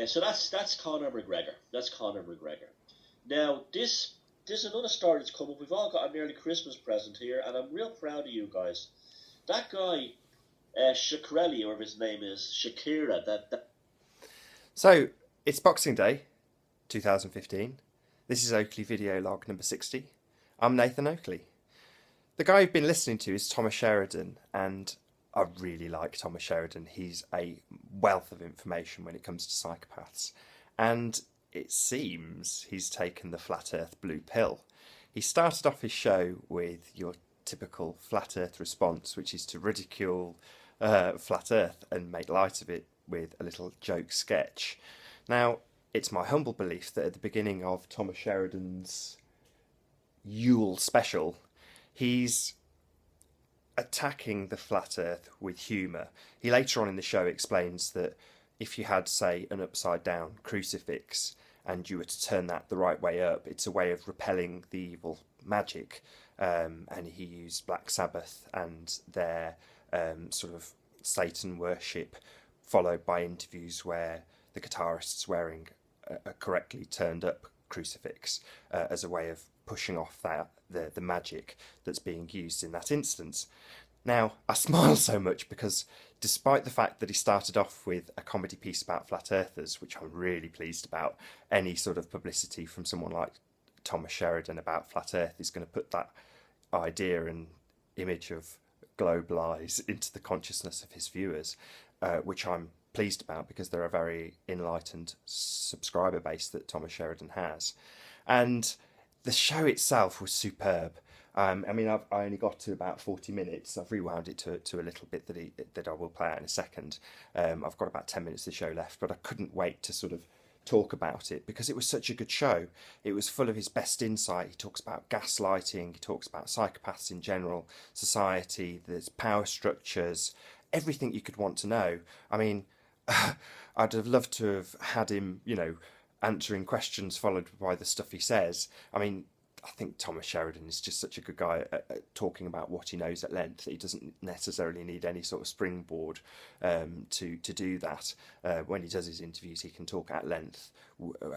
So that's Conor McGregor. That's Conor McGregor. Now this is another story that's come up. We've all got an early Christmas present here, and I'm real proud of you guys. That guy, Shakreli, or his name is Shakira. That So it's Boxing Day 2015. This is Oakley video log number 60. I'm Nathan Oakley. The guy I've been listening to is Thomas Sheridan, and I really like Thomas Sheridan. He's a wealth of information when it comes to psychopaths, and it seems he's taken the flat earth blue pill. He started off his show with your typical flat earth response, which is to ridicule flat earth and make light of it with a little joke sketch. Now, it's my humble belief that at the beginning of Thomas Sheridan's Yule special, he's attacking the flat earth with humour. He later on in the show explains that if you had, say, an upside down crucifix and you were to turn that the right way up, it's a way of repelling the evil magic. And he used Black Sabbath and their sort of Satan worship, followed by interviews where the guitarist's wearing a correctly turned up crucifix as a way of pushing off the magic that's being used in that instance. Now, I smile so much because despite the fact that he started off with a comedy piece about flat earthers, which I'm really pleased about, any sort of publicity from someone like Thomas Sheridan about flat earth is going to put that idea and image of globe lies into the consciousness of his viewers, which I'm pleased about because they're a very enlightened subscriber base that Thomas Sheridan has. And the show itself was superb. I mean, I only got to about 40 minutes. I've rewound it to a little bit that I will play out in a second. I've got about 10 minutes of the show left, but I couldn't wait to sort of talk about it because it was such a good show. It was full of his best insight. He talks about gaslighting, he talks about psychopaths in general, society, there's power structures, everything you could want to know. I mean, I'd have loved to have had him, answering questions followed by the stuff he says. I mean, I think Thomas Sheridan is just such a good guy at talking about what he knows at length that he doesn't necessarily need any sort of springboard to do that. When he does his interviews, he can talk at length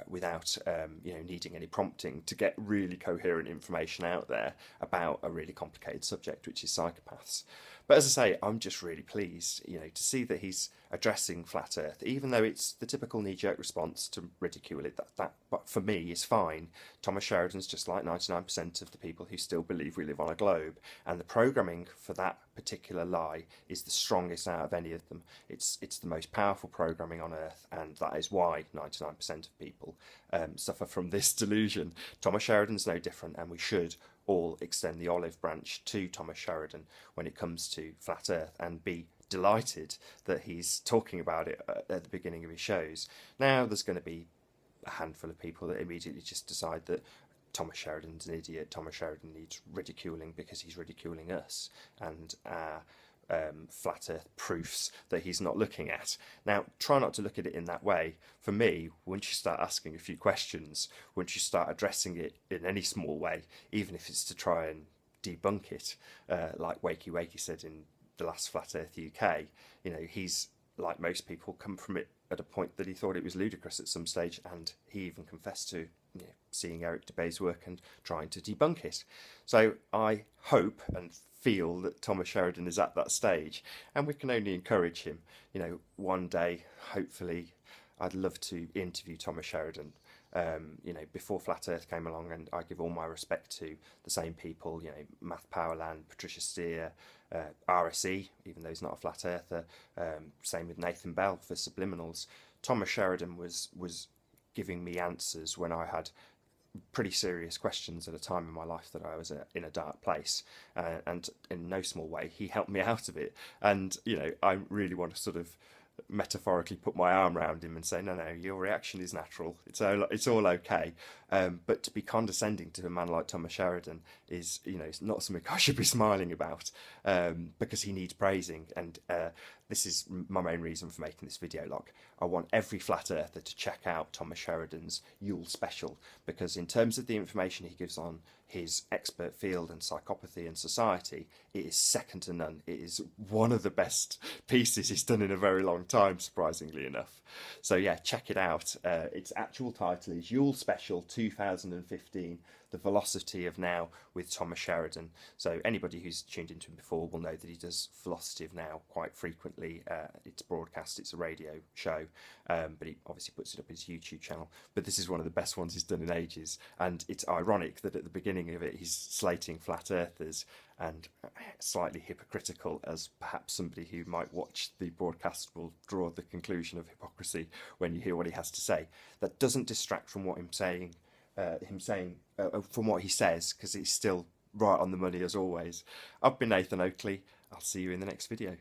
without needing any prompting to get really coherent information out there about a really complicated subject, which is psychopaths. But as I say, I'm just really pleased, to see that he's addressing flat Earth, even though it's the typical knee-jerk response to ridicule it. That but for me, is fine. Thomas Sheridan's just like 99% of the people who still believe we live on a globe, and the programming for that particular lie is the strongest out of any of them. It's the most powerful programming on Earth, and that is why 99% of people suffer from this delusion. Thomas Sheridan's no different, and we should all extend the olive branch to Thomas Sheridan when it comes to flat Earth and be delighted that he's talking about it at the beginning of his shows. Now there's going to be a handful of people that immediately just decide that Thomas Sheridan's an idiot, Thomas Sheridan needs ridiculing because he's ridiculing us and our flat earth proofs that he's not looking at. Now, try not to look at it in that way. For me, once you start asking a few questions, once you start addressing it in any small way, even if it's to try and debunk it, like Wakey said in the last Flat Earth UK, he's, like most people, come from it at a point that he thought it was ludicrous at some stage, and he even confessed to seeing Eric Dubay's work and trying to debunk it. So I hope and feel that Thomas Sheridan is at that stage, and we can only encourage him. One day, hopefully, I'd love to interview Thomas Sheridan. Before Flat Earth came along, and I give all my respect to the same people, Math Powerland, Patricia Steer, RSE, even though he's not a flat earther, same with Nathan Bell for Subliminals. Thomas Sheridan was giving me answers when I had pretty serious questions at a time in my life that I was in a dark place, and in no small way he helped me out of it. And I really want to sort of metaphorically put my arm around him and say, no, your reaction is natural, it's all okay. But to be condescending to a man like Thomas Sheridan is it's not something I should be smiling about, because he needs praising. And this is my main reason for making this video log. I want every flat earther to check out Thomas Sheridan's Yule special, because in terms of the information he gives on his expert field and psychopathy and society, it is second to none. It is one of the best pieces he's done in a very long time, surprisingly enough. So yeah, check it out. Its actual title is Yule Special 2015, The Velocity of Now with Thomas Sheridan. So anybody who's tuned into him before will know that he does Velocity of Now quite frequently. It's broadcast, it's a radio show, but he obviously puts it up his YouTube channel. But this is one of the best ones he's done in ages, and it's ironic that at the beginning of it he's slating flat earthers, and slightly hypocritical, as perhaps somebody who might watch the broadcast will draw the conclusion of hypocrisy when you hear what he has to say. That doesn't distract from what from what he says, because he's still right on the money as always. I've been Nathan Oakley. I'll see you in the next video.